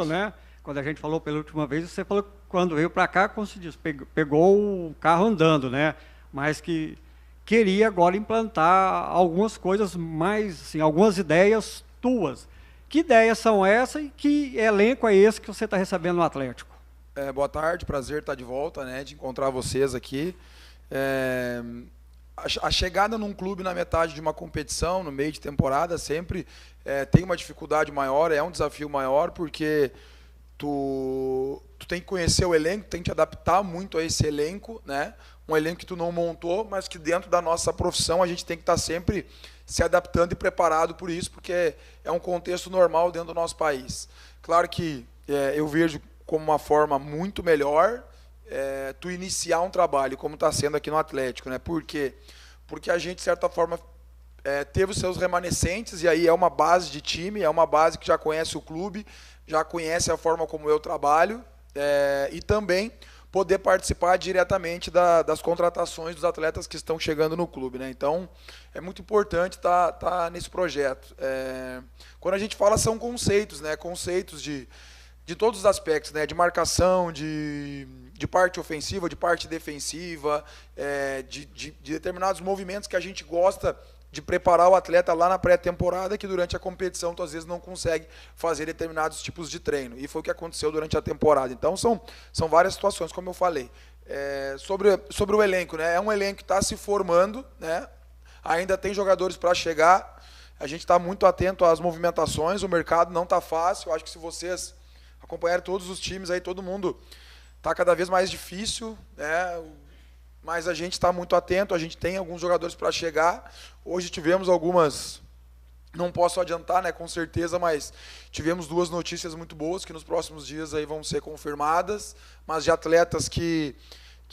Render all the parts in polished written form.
né? Quando a gente falou pela última vez, você falou que quando veio para cá, como se diz, pegou o carro andando, né? Mas que queria agora implantar algumas coisas mais, assim, algumas ideias tuas. Que ideias são essas e que elenco é esse que você está recebendo no Atlético? Boa tarde, prazer estar de volta, né, de encontrar vocês aqui. É, a chegada num clube na metade de uma competição, no meio de temporada, sempre tem uma dificuldade maior, é um desafio maior, porque tu tem que conhecer o elenco, tem que te adaptar muito a esse elenco, né? Um elenco que tu não montou, mas que dentro da nossa profissão a gente tem que estar sempre se adaptando e preparado por isso, porque é um contexto normal dentro do nosso país. Claro que eu vejo como uma forma muito melhor tu iniciar um trabalho, como está sendo aqui no Atlético, né? Por quê? Porque a gente, de certa forma, teve os seus remanescentes, e aí é uma base de time, é uma base que já conhece o clube, já conhece a forma como eu trabalho, e também poder participar diretamente das contratações dos atletas que estão chegando no clube, né? Então, é muito importante tá nesse projeto. Quando a gente fala, são conceitos, né? Conceitos de todos os aspectos, né? De marcação, de parte ofensiva, de parte defensiva, de determinados movimentos que a gente gosta de preparar o atleta lá na pré-temporada, que durante a competição tu às vezes não consegue fazer determinados tipos de treino. E foi o que aconteceu durante a temporada. Então são várias situações, como eu falei. Sobre o elenco, né? É um elenco que está se formando, né? Ainda tem jogadores para chegar. A gente está muito atento às movimentações, o mercado não está fácil. Eu acho que se vocês acompanharem todos os times aí, todo mundo está cada vez mais difícil, né? Mas a gente está muito atento, a gente tem alguns jogadores para chegar. Hoje tivemos algumas, não posso adiantar, né, com certeza, mas tivemos duas notícias muito boas que nos próximos dias aí vão ser confirmadas, mas de atletas que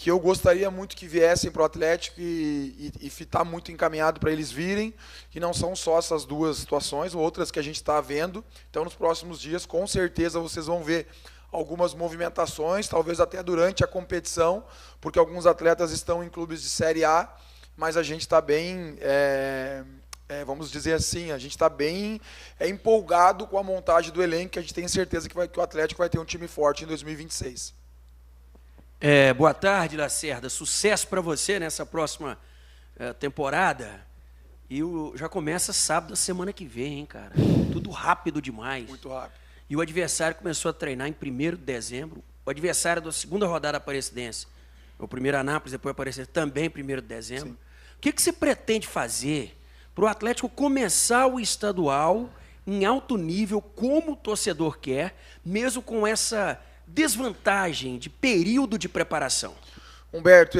eu gostaria muito que viessem para o Atlético e está muito encaminhado para eles virem, e não são só essas duas situações, outras que a gente está vendo. Então, nos próximos dias, com certeza, vocês vão ver algumas movimentações, talvez até durante a competição, porque alguns atletas estão em clubes de Série A, mas a gente está bem, vamos dizer assim, a gente está bem empolgado com a montagem do elenco, que a gente tem certeza que o Atlético vai ter um time forte em 2026. Boa tarde, Lacerda. Sucesso para você nessa próxima temporada. E já começa sábado da semana que vem, hein, cara? Tudo rápido demais. Muito rápido. E o adversário começou a treinar em 1º de dezembro. O adversário da segunda rodada da Aparecidense, o primeiro Anápolis, depois Aparecidense, também 1º de dezembro. Sim. O que você pretende fazer para o Atlético começar o estadual em alto nível, como o torcedor quer, mesmo com essa desvantagem de período de preparação? Humberto,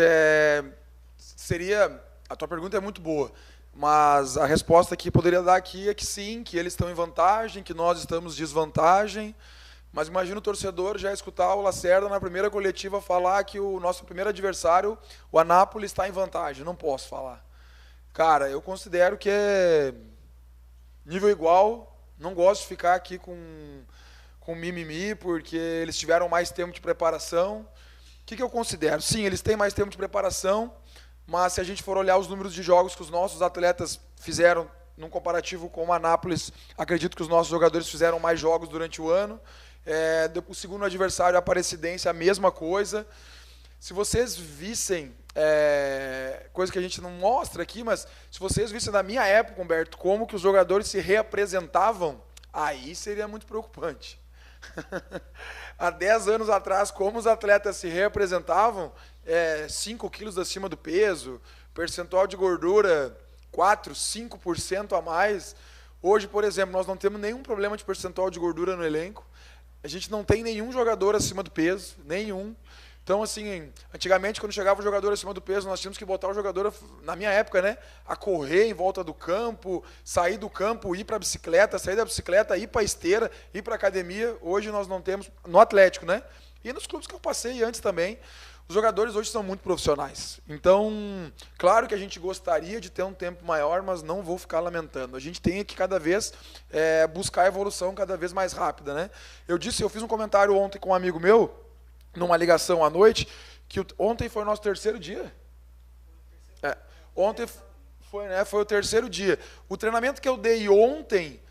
a tua pergunta é muito boa. Mas a resposta que poderia dar aqui é que sim, que eles estão em vantagem, que nós estamos em desvantagem. Mas imagina o torcedor já escutar o Lacerda na primeira coletiva falar que o nosso primeiro adversário, o Anápolis, está em vantagem. Não posso falar. Cara, eu considero que é nível igual. Não gosto de ficar aqui com mimimi, porque eles tiveram mais tempo de preparação. O que eu considero? Sim, eles têm mais tempo de preparação, mas se a gente for olhar os números de jogos que os nossos atletas fizeram num comparativo com o Anápolis, acredito que os nossos jogadores fizeram mais jogos durante o ano. O segundo adversário, a Aparecidense, a mesma coisa. Se vocês vissem, coisa que a gente não mostra aqui, mas se vocês vissem na minha época, Humberto, como que os jogadores se reapresentavam, aí seria muito preocupante. Há 10 anos atrás, como os atletas se reapresentavam, 5 quilos acima do peso, percentual de gordura 4, 5% a mais. Hoje, por exemplo, nós não temos nenhum problema de percentual de gordura no elenco. A gente não tem nenhum jogador acima do peso, nenhum. Então, assim, antigamente, quando chegava o jogador acima do peso, nós tínhamos que botar o jogador, na minha época, né, a correr em volta do campo, sair do campo, ir para a bicicleta, sair da bicicleta, ir para a esteira, ir para a academia. Hoje nós não temos, no Atlético, né? E nos clubes que eu passei antes também, os jogadores hoje são muito profissionais. Então, claro que a gente gostaria de ter um tempo maior, mas não vou ficar lamentando. A gente tem que cada vez buscar a evolução cada vez mais rápida, né? Eu fiz um comentário ontem com um amigo meu, numa ligação à noite, que ontem foi o nosso terceiro dia. Ontem foi o terceiro dia. O treinamento que eu dei ontem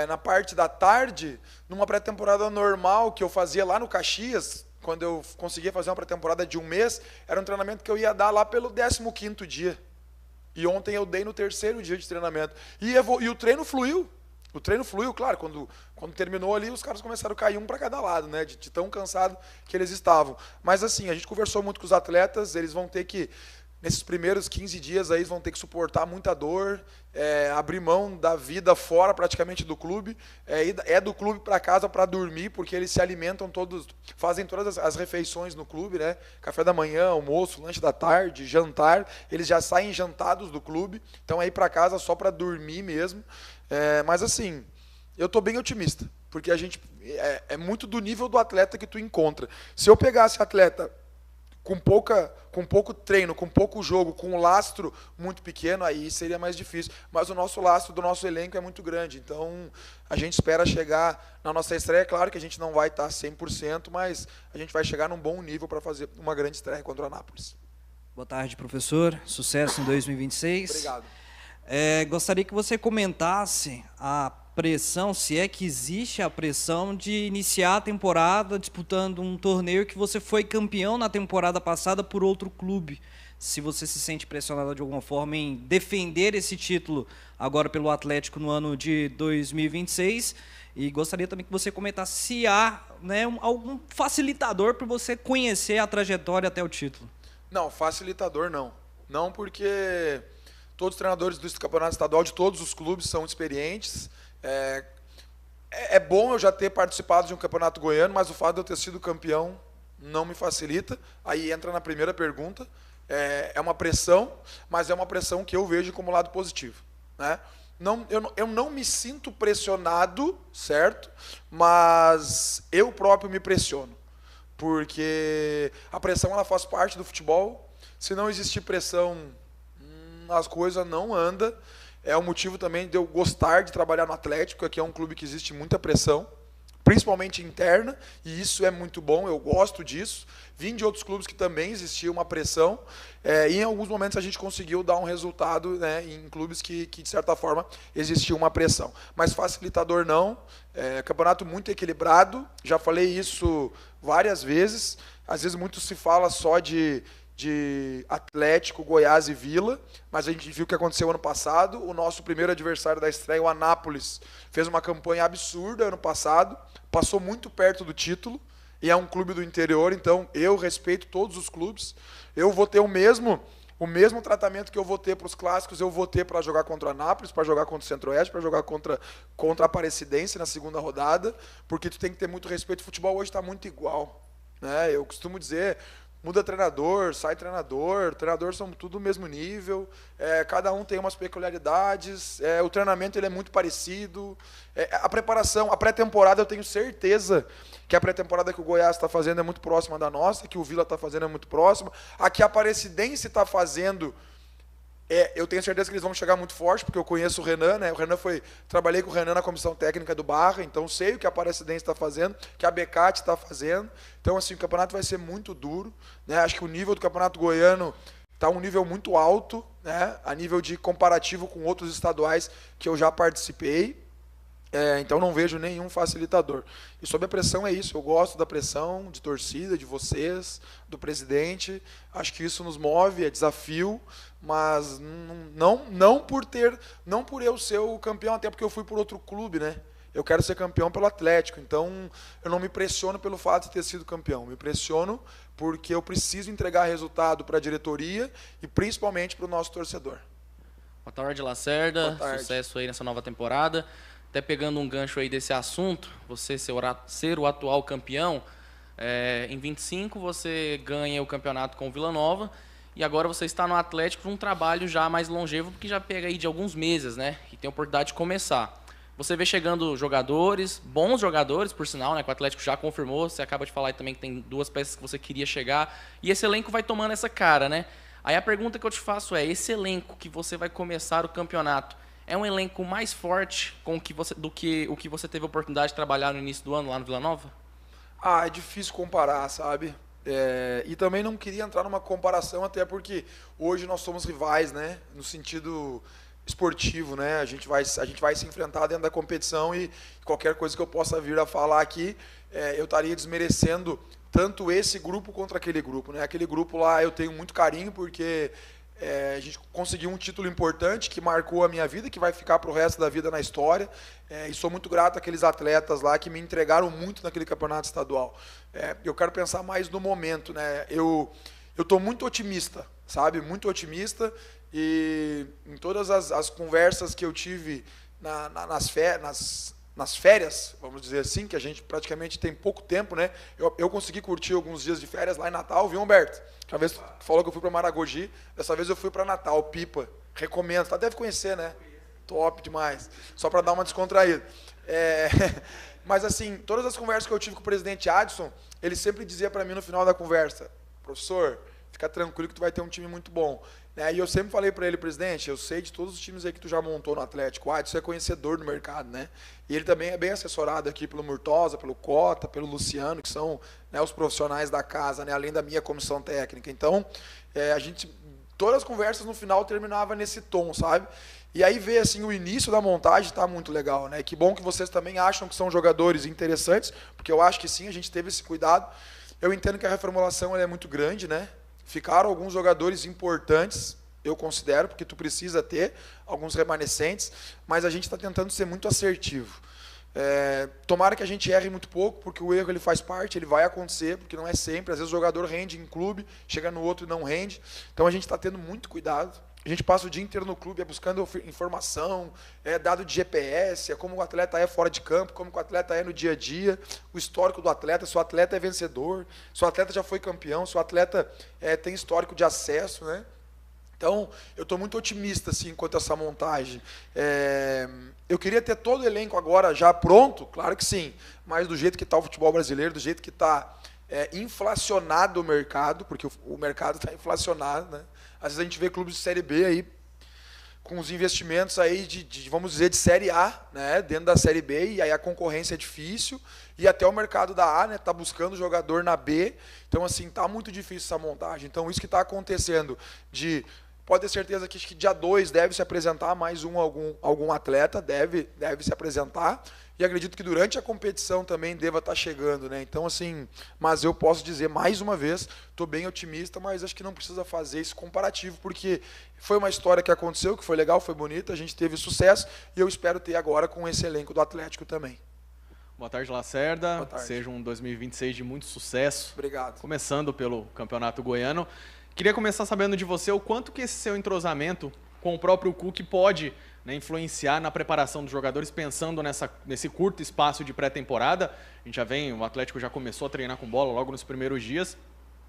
na parte da tarde, numa pré-temporada normal que eu fazia lá no Caxias, quando eu conseguia fazer uma pré-temporada de 1 mês, era um treinamento que eu ia dar lá pelo 15º dia. E ontem eu dei no 3º dia de treinamento. E o treino fluiu. O treino fluiu, claro, quando terminou ali, os caras começaram a cair um para cada lado, né? De tão cansado que eles estavam. Mas assim, a gente conversou muito com os atletas, eles vão ter que, nesses primeiros 15 dias aí, vão ter que suportar muita dor, abrir mão da vida fora praticamente do clube, do clube para casa para dormir, porque eles se alimentam todos, fazem todas as refeições no clube, né? Café da manhã, almoço, lanche da tarde, jantar, eles já saem jantados do clube, então é ir para casa só para dormir mesmo. Mas assim, eu estou bem otimista, porque a gente é muito do nível do atleta que tu encontra. Se eu pegasse atleta com pouco treino, com pouco jogo, com um lastro muito pequeno, aí seria mais difícil. Mas o nosso lastro do nosso elenco é muito grande, então a gente espera chegar na nossa estreia. É claro que a gente não vai estar 100%, mas a gente vai chegar num bom nível para fazer uma grande estreia contra o Anápolis. Boa tarde, professor. Sucesso em 2026. Obrigado. Gostaria que você comentasse a pressão, se é que existe a pressão de iniciar a temporada disputando um torneio que você foi campeão na temporada passada por outro clube. Se você se sente pressionado de alguma forma em defender esse título agora pelo Atlético no ano de 2026. E gostaria também que você comentasse se há, né, algum facilitador para você conhecer a trajetória até o título. Não, facilitador não. Não, porque todos os treinadores do campeonato estadual de todos os clubes são experientes. É bom eu já ter participado de um campeonato goiano, mas o fato de eu ter sido campeão não me facilita. Aí entra na primeira pergunta. É uma pressão, mas é uma pressão que eu vejo como lado positivo, né? Eu não me sinto pressionado, certo? Mas eu próprio me pressiono. Porque a pressão ela faz parte do futebol. Se não existir pressão, as coisas não andam. É o motivo também de eu gostar de trabalhar no Atlético, que é um clube que existe muita pressão, principalmente interna, e isso é muito bom, eu gosto disso. Vim de outros clubes que também existia uma pressão, e em alguns momentos a gente conseguiu dar um resultado, né, em clubes que, de certa forma, existia uma pressão. Mas facilitador não, campeonato muito equilibrado, já falei isso várias vezes, às vezes muito se fala só de Atlético, Goiás e Vila, mas a gente viu o que aconteceu ano passado. O nosso primeiro adversário da estreia, o Anápolis, fez uma campanha absurda ano passado, passou muito perto do título, e é um clube do interior, então eu respeito todos os clubes. Eu vou ter o mesmo tratamento que eu vou ter para os clássicos, eu vou ter para jogar contra o Anápolis, para jogar contra o Centro-Oeste, para jogar contra a Aparecidense na segunda rodada, porque tu tem que ter muito respeito. O futebol hoje está muito igual, né? Eu costumo dizer, muda treinador, sai treinador, treinadores são tudo do mesmo nível, cada um tem umas peculiaridades, o treinamento ele é muito parecido, a preparação, a pré-temporada eu tenho certeza que a pré-temporada que o Goiás está fazendo é muito próxima da nossa, que o Vila está fazendo é muito próxima, a que a Aparecidense está fazendo, eu tenho certeza que eles vão chegar muito forte, porque eu conheço o Renan, né? Trabalhei com o Renan na comissão técnica do Barra, então sei o que a Aparecidense está fazendo, que a Becate está fazendo. Então, assim, o campeonato vai ser muito duro, né? Acho que o nível do campeonato goiano está um nível muito alto, né? A nível de comparativo com outros estaduais que eu já participei. Então não vejo nenhum facilitador. E sobre a pressão é isso, eu gosto da pressão de torcida, de vocês, do presidente, acho que isso nos move, é desafio, mas não por eu ser o campeão, até porque eu fui por outro clube, né? Eu quero ser campeão pelo Atlético, então eu não me pressiono pelo fato de ter sido campeão, me pressiono porque eu preciso entregar resultado para a diretoria e principalmente para o nosso torcedor. Boa tarde, Lacerda. Boa tarde. Sucesso aí nessa nova temporada. Até pegando um gancho aí desse assunto, você ser o atual campeão, em 25 você ganha o campeonato com o Vila Nova e agora você está no Atlético num trabalho já mais longevo, porque já pega aí de alguns meses, né? E tem a oportunidade de começar. Você vê chegando jogadores, bons jogadores, por sinal, né? Que o Atlético já confirmou, você acaba de falar aí também que tem 2 peças que você queria chegar, e esse elenco vai tomando essa cara, né? Aí a pergunta que eu te faço é, esse elenco que você vai começar o campeonato, é um elenco mais forte do que o que você teve a oportunidade de trabalhar no início do ano lá no Vila Nova? É difícil comparar, sabe? E também não queria entrar numa comparação, até porque hoje nós somos rivais, né? No sentido esportivo, né? A gente vai se enfrentar dentro da competição e qualquer coisa que eu possa vir a falar aqui, eu estaria desmerecendo tanto esse grupo contra aquele grupo, né? Aquele grupo lá eu tenho muito carinho porque a gente conseguiu um título importante que marcou a minha vida, que vai ficar para o resto da vida na história. E sou muito grato àqueles atletas lá que me entregaram muito naquele campeonato estadual. Eu quero pensar mais no momento, né? Eu estou muito otimista, sabe? Muito otimista. E em todas as conversas que eu tive nas férias, vamos dizer assim, que a gente praticamente tem pouco tempo, né? Eu consegui curtir alguns dias de férias lá em Natal, viu, Humberto? Uma vez tu falou que eu fui para Maragogi, dessa vez eu fui para Natal, Pipa. Recomendo, tá? Deve conhecer, né? Top demais. Só para dar uma descontraída. Mas assim, todas as conversas que eu tive com o presidente Adson, ele sempre dizia para mim no final da conversa: professor, fica tranquilo que tu vai ter um time muito bom. E eu sempre falei para ele: presidente, eu sei de todos os times aí que tu já montou no Atlético, o Adson é conhecedor do mercado, né? E ele também é bem assessorado aqui pelo Murtosa, pelo Cota, pelo Luciano, que são, né, os profissionais da casa, né, além da minha comissão técnica. Então, todas as conversas no final terminavam nesse tom, sabe? E aí ver assim, o início da montagem está muito legal, né? Que bom que vocês também acham que são jogadores interessantes, porque eu acho que sim, a gente teve esse cuidado. Eu entendo que a reformulação ela é muito grande, né? Ficaram alguns jogadores importantes, eu considero, porque tu precisa ter alguns remanescentes, mas a gente está tentando ser muito assertivo. Tomara que a gente erre muito pouco, porque o erro ele faz parte, ele vai acontecer, porque não é sempre. Às vezes o jogador rende em clube, chega no outro e não rende. Então a gente está tendo muito cuidado. A gente passa o dia inteiro no clube buscando informação, dado de GPS, como o atleta é fora de campo, como o atleta é no dia a dia, o histórico do atleta, se o atleta é vencedor, se o atleta já foi campeão, se o atleta tem histórico de acesso, né? Então, eu estou muito otimista assim, quanto a essa montagem. Eu queria ter todo o elenco agora já pronto, claro que sim, mas do jeito que está o futebol brasileiro, do jeito que está inflacionado o mercado, porque o mercado está inflacionado, né? Às vezes a gente vê clubes de Série B aí com os investimentos aí vamos dizer, de Série A, né, dentro da Série B, e aí a concorrência é difícil, e até o mercado da A, né, tá buscando jogador na B. Então, assim, tá muito difícil essa montagem. Então, isso que está acontecendo pode ter certeza que dia 2 deve se apresentar mais algum atleta, deve se apresentar. E acredito que durante a competição também deva estar chegando, né? Então, assim, mas eu posso dizer mais uma vez, estou bem otimista, mas acho que não precisa fazer esse comparativo, porque foi uma história que aconteceu, que foi legal, foi bonita, a gente teve sucesso, e eu espero ter agora com esse elenco do Atlético também. Boa tarde, Lacerda. Boa tarde. Seja um 2026 de muito sucesso. Obrigado. Começando pelo Campeonato Goiano. Queria começar sabendo de você o quanto que esse seu entrosamento com o próprio Cook pode, né, influenciar na preparação dos jogadores, pensando nesse curto espaço de pré-temporada. A gente o Atlético já começou a treinar com bola logo nos primeiros dias.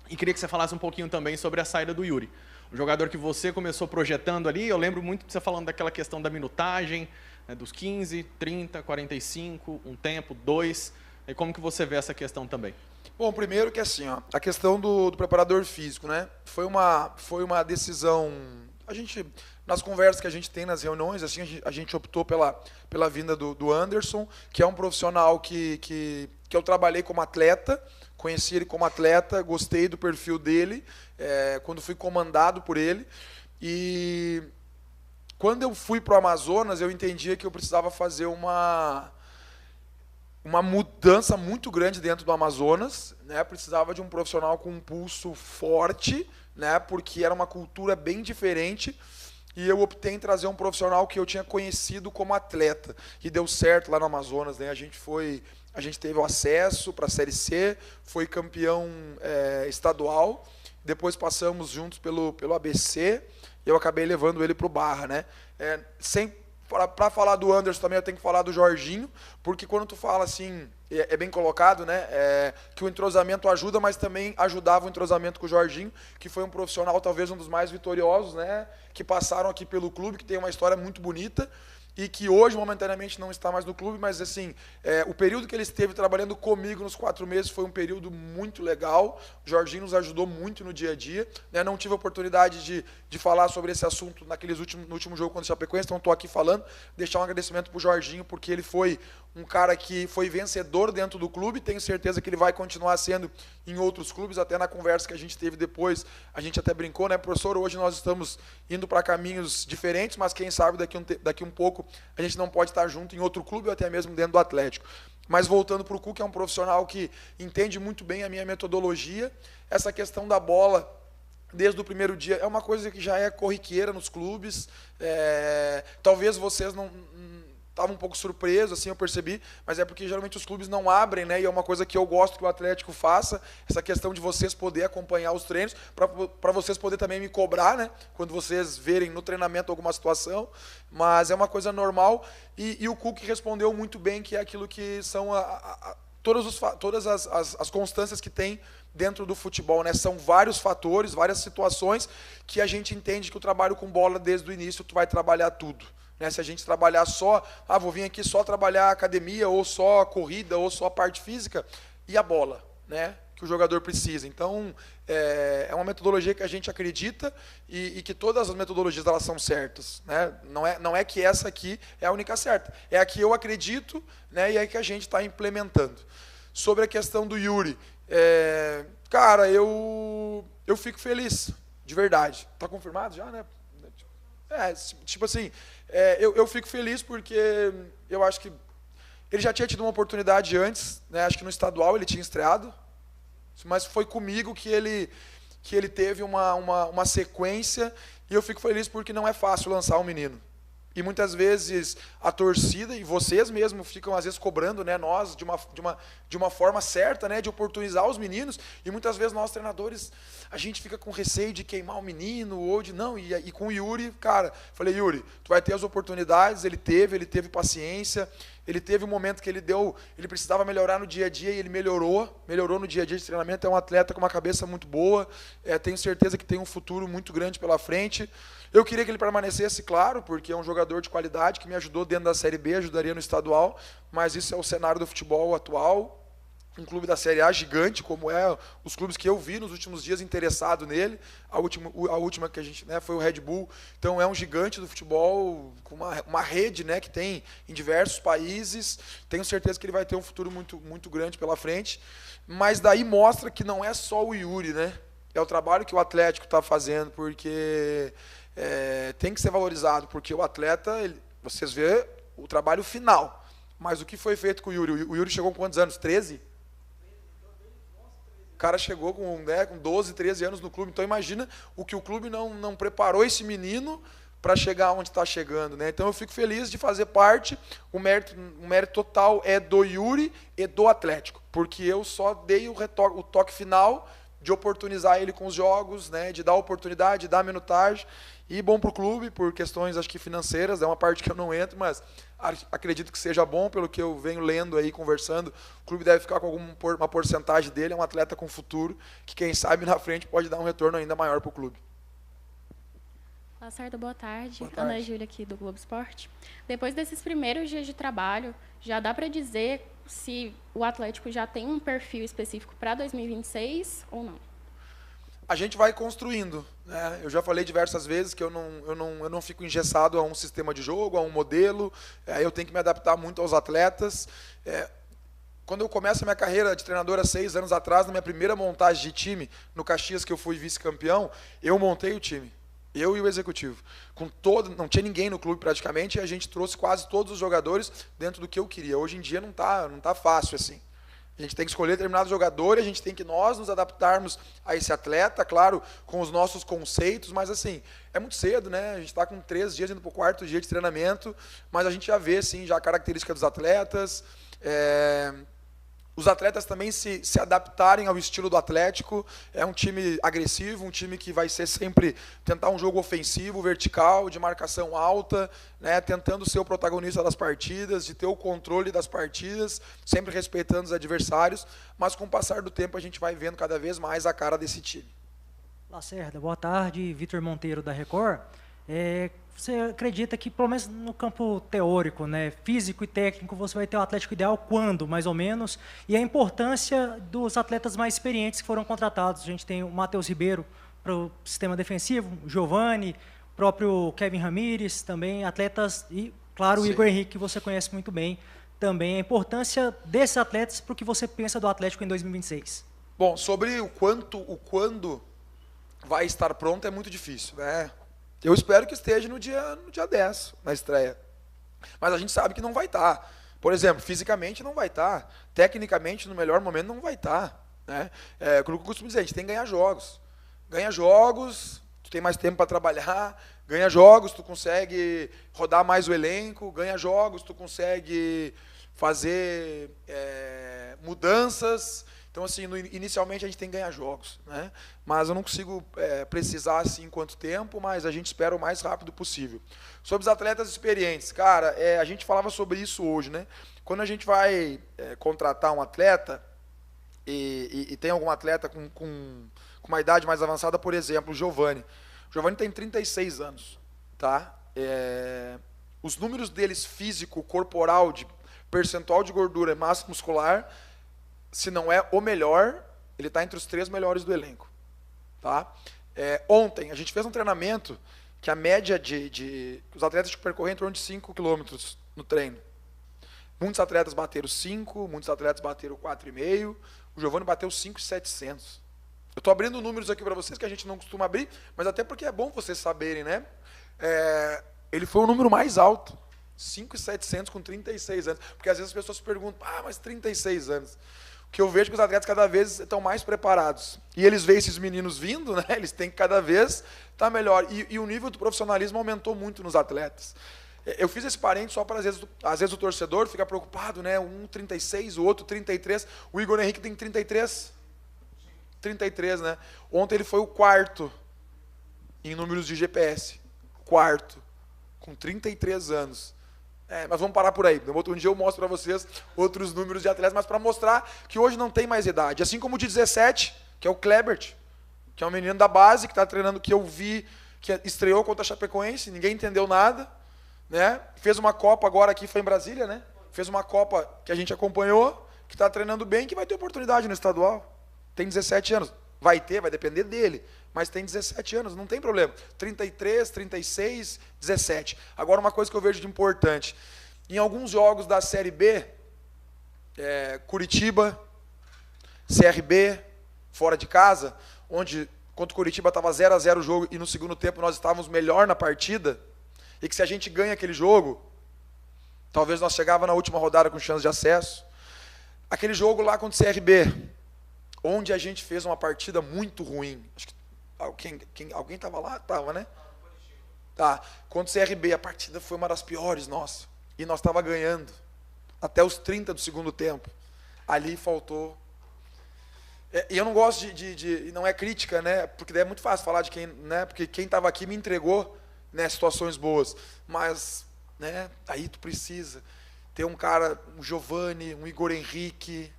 E queria que você falasse um pouquinho também sobre a saída do Yuri. Um jogador que você começou projetando ali, eu lembro muito de você falando daquela questão da minutagem, né, dos 15, 30, 45, um tempo, 2. E como que você vê essa questão também? Bom, primeiro que assim, ó, a questão do preparador físico, né? Foi uma decisão. Nas conversas que a gente tem nas reuniões, assim, a gente optou pela vinda do Anderson, que é um profissional que eu trabalhei como atleta, conheci ele como atleta, gostei do perfil dele, quando fui comandado por ele. E quando eu fui para o Amazonas, eu entendia que eu precisava fazer uma mudança muito grande dentro do Amazonas, né? Precisava de um profissional com um pulso forte, né? Porque era uma cultura bem diferente, e eu optei em trazer um profissional que eu tinha conhecido como atleta, e deu certo lá no Amazonas, né? A gente teve o acesso para a Série C, foi campeão estadual, depois passamos juntos pelo ABC, e eu acabei levando ele para o Barra, né? Para falar do Anderson também eu tenho que falar do Jorginho, porque quando tu fala assim, é bem colocado, né, que o entrosamento ajuda, mas também ajudava o entrosamento com o Jorginho, que foi um profissional talvez um dos mais vitoriosos, né, que passaram aqui pelo clube, que tem uma história muito bonita, e que hoje momentaneamente não está mais no clube, mas assim, o período que ele esteve trabalhando comigo nos 4 meses foi um período muito legal. O Jorginho nos ajudou muito no dia a dia, né? Não tive a oportunidade de falar sobre esse assunto no último jogo contra o Chapecoense, então estou aqui falando, deixar um agradecimento para o Jorginho, porque ele foi um cara que foi vencedor dentro do clube, tenho certeza que ele vai continuar sendo em outros clubes, até na conversa que a gente teve depois, a gente até brincou, né, professor, hoje nós estamos indo para caminhos diferentes, mas quem sabe daqui um pouco a gente não pode estar junto em outro clube ou até mesmo dentro do Atlético. Mas voltando para o Cuca, é um profissional que entende muito bem a minha metodologia, essa questão da bola, desde o primeiro dia, é uma coisa que já é corriqueira nos clubes, talvez vocês não estavam um pouco surpresos, assim eu percebi, mas é porque geralmente os clubes não abrem, né? E é uma coisa que eu gosto que o Atlético faça, essa questão de vocês poderem acompanhar os treinos, para vocês poderem também me cobrar, né? Quando vocês verem no treinamento alguma situação, mas é uma coisa normal, e o Cuca respondeu muito bem, que é aquilo que são todas as constâncias que tem dentro do futebol, né? São vários fatores, várias situações que a gente entende que o trabalho com bola desde o início tu vai trabalhar tudo. Né? Se a gente trabalhar só, vou vir aqui só trabalhar academia, ou só corrida, ou só parte física, e a bola, né? Que o jogador precisa. Então, é uma metodologia que a gente acredita e que todas as metodologias elas são certas. Né? Não é que essa aqui é a única certa. É a que eu acredito, né? E é a que a gente está implementando. Sobre a questão do Yuri, cara, eu fico feliz, de verdade. Está confirmado já, né? Tipo assim, eu fico feliz porque eu acho que ele já tinha tido uma oportunidade antes, né? Acho que no estadual ele tinha estreado, mas foi comigo que ele teve uma sequência, e eu fico feliz porque não é fácil lançar um menino. E muitas vezes a torcida, e vocês mesmos ficam às vezes cobrando, né, nós, de uma forma certa, né, de oportunizar os meninos, e muitas vezes nós treinadores, a gente fica com receio de queimar o menino, ou de não, e com o Yuri, cara, falei, Yuri, tu vai ter as oportunidades, ele teve paciência, ele teve um momento que ele precisava melhorar no dia a dia, e ele melhorou no dia a dia de treinamento, é um atleta com uma cabeça muito boa, tenho certeza que tem um futuro muito grande pela frente. Eu queria que ele permanecesse, claro, porque é um jogador de qualidade que me ajudou dentro da Série B, ajudaria no estadual, mas isso é o cenário do futebol atual. Um clube da Série A gigante, como os clubes que eu vi nos últimos dias interessado nele. A última que a gente, né, foi o Red Bull. Então é um gigante do futebol, com uma rede, né, que tem em diversos países. Tenho certeza que ele vai ter um futuro muito, muito grande pela frente. Mas daí mostra que não é só o Yuri, né? É o trabalho que o Atlético está fazendo, porque tem que ser valorizado, porque o atleta, vocês vê o trabalho final. Mas o que foi feito com o Yuri? O Yuri chegou com quantos anos? 13? O cara chegou com 12, 13 anos no clube. Então imagina o que o clube não preparou esse menino para chegar onde está chegando. Né? Então eu fico feliz de fazer parte. O mérito total é do Yuri e do Atlético. Porque eu só dei o toque final de oportunizar ele com os jogos, né? De dar oportunidade, de dar minutagem. E bom para o clube, por questões, acho que financeiras, é uma parte que eu não entro, mas acredito que seja bom, pelo que eu venho lendo aí, conversando. O clube deve ficar com uma porcentagem dele, é um atleta com futuro, que quem sabe na frente pode dar um retorno ainda maior para o clube. Lacerda, boa tarde. Boa tarde. Ana Júlia aqui do Globo Esporte. Depois desses primeiros dias de trabalho, já dá para dizer se o Atlético já tem um perfil específico para 2026 ou não? A gente vai construindo, né? Eu já falei diversas vezes que eu não fico engessado a um sistema de jogo, a um modelo. Eu tenho que me adaptar muito aos atletas. Quando eu começo a minha carreira de treinador há 6 anos atrás, na minha primeira montagem de time, no Caxias, que eu fui vice-campeão, eu montei o time. Eu e o executivo. Não tinha ninguém no clube praticamente, e a gente trouxe quase todos os jogadores dentro do que eu queria. Hoje em dia não tá fácil assim. A gente tem que escolher determinado jogador, e a gente tem que nós nos adaptarmos a esse atleta, claro, com os nossos conceitos, mas assim, é muito cedo, né? A gente está com 3 dias, indo para o 4º dia de treinamento, mas a gente já vê, sim, já a característica dos atletas, os atletas também se adaptarem ao estilo do Atlético. É um time agressivo, um time que vai ser sempre tentar um jogo ofensivo, vertical, de marcação alta, né, tentando ser o protagonista das partidas, de ter o controle das partidas, sempre respeitando os adversários, mas com o passar do tempo a gente vai vendo cada vez mais a cara desse time. Lacerda, boa tarde, Vitor Monteiro da Record. Você acredita que, pelo menos no campo teórico, né, físico e técnico, você vai ter o Atlético ideal quando, mais ou menos? E a importância dos atletas mais experientes que foram contratados. A gente tem o Matheus Ribeiro para o sistema defensivo, o Giovani, próprio Kevin Ramírez, também atletas, e, claro, o Igor Henrique, que você conhece muito bem, também a importância desses atletas para o que você pensa do Atlético em 2026. Bom, sobre o quando vai estar pronto é muito difícil, né? Eu espero que esteja no dia 10, na estreia. Mas a gente sabe que não vai estar. Por exemplo, fisicamente não vai estar. Tecnicamente, no melhor momento, não vai estar. Né? Como eu costumo dizer, a gente tem que ganhar jogos. Ganha jogos, tu tem mais tempo para trabalhar. Ganha jogos, tu consegue rodar mais o elenco. Ganha jogos, tu consegue fazer mudanças. Então, assim, inicialmente a gente tem que ganhar jogos, né? Mas eu não consigo precisar assim quanto tempo, mas a gente espera o mais rápido possível. Sobre os atletas experientes, cara, a gente falava sobre isso hoje, né? Quando a gente vai contratar um atleta e tem algum atleta com uma idade mais avançada, por exemplo, o Giovani. O Giovani tem 36 anos, tá? Os números deles físico, corporal, de percentual de gordura e massa muscular, se não é o melhor, ele está entre os 3 melhores do elenco. Tá? Ontem, a gente fez um treinamento que a média os atletas tinham que percorrer em torno de 5 km no treino. Muitos atletas bateram 5, muitos atletas bateram 4,5, o Giovani bateu 5,700. Eu estou abrindo números aqui para vocês que a gente não costuma abrir, mas até porque é bom vocês saberem, né? Ele foi o número mais alto, 5,700 com 36 anos. Porque às vezes as pessoas se perguntam, mas 36 anos. Que eu vejo que os atletas cada vez estão mais preparados. E eles veem esses meninos vindo, né? Eles têm que cada vez estar melhor. E o nível do profissionalismo aumentou muito nos atletas. Eu fiz esse parênteses só para, às vezes o torcedor fica preocupado, né? Um 36, o outro 33. O Igor Henrique tem 33. 33, né? Ontem ele foi o 4º em números de GPS. 4º. Com 33 anos. Mas vamos parar por aí. Um dia eu mostro para vocês outros números de atletas, mas para mostrar que hoje não tem mais idade. Assim como o de 17, que é o Klebert, que é um menino da base, que está treinando, que eu vi, que estreou contra a Chapecoense, ninguém entendeu nada. Né? Fez uma Copa agora aqui, foi em Brasília, né? Fez uma Copa que a gente acompanhou, que está treinando bem, que vai ter oportunidade no estadual. Tem 17 anos. Vai depender dele. Mas tem 17 anos, não tem problema. 33, 36, 17. Agora, uma coisa que eu vejo de importante. Em alguns jogos da Série B, Curitiba, CRB, fora de casa, onde contra o Curitiba estava 0-0 o jogo e no segundo tempo nós estávamos melhor na partida, e que se a gente ganha aquele jogo, talvez nós chegava na última rodada com chance de acesso. Aquele jogo lá contra o CRB, onde a gente fez uma partida muito ruim. Acho que alguém estava lá? Estava, né? Tá. Contra o CRB, a partida foi uma das piores, nossa. E nós estávamos ganhando. Até os 30 do segundo tempo. Ali faltou. E eu não gosto não é crítica, né? Porque é muito fácil falar de quem, né? Porque quem estava aqui me entregou, né, situações boas. Mas, né, aí tu precisa ter um cara, um Giovani, um Igor Henrique,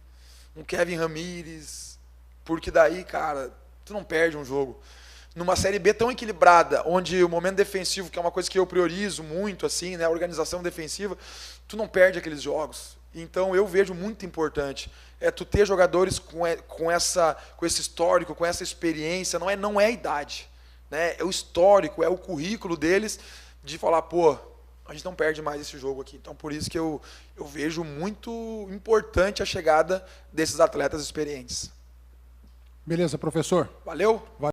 um Kevin Ramírez. Porque daí, cara, tu não perde um jogo. Numa Série B tão equilibrada, onde o momento defensivo, que é uma coisa que eu priorizo muito, assim, né, a organização defensiva, tu não perde aqueles jogos. Então, eu vejo muito importante tu ter jogadores com esse histórico, com essa experiência, não é a idade, né, é o histórico, é o currículo deles, de falar, pô, a gente não perde mais esse jogo aqui. Então, por isso que eu vejo muito importante a chegada desses atletas experientes. Beleza, professor. Valeu.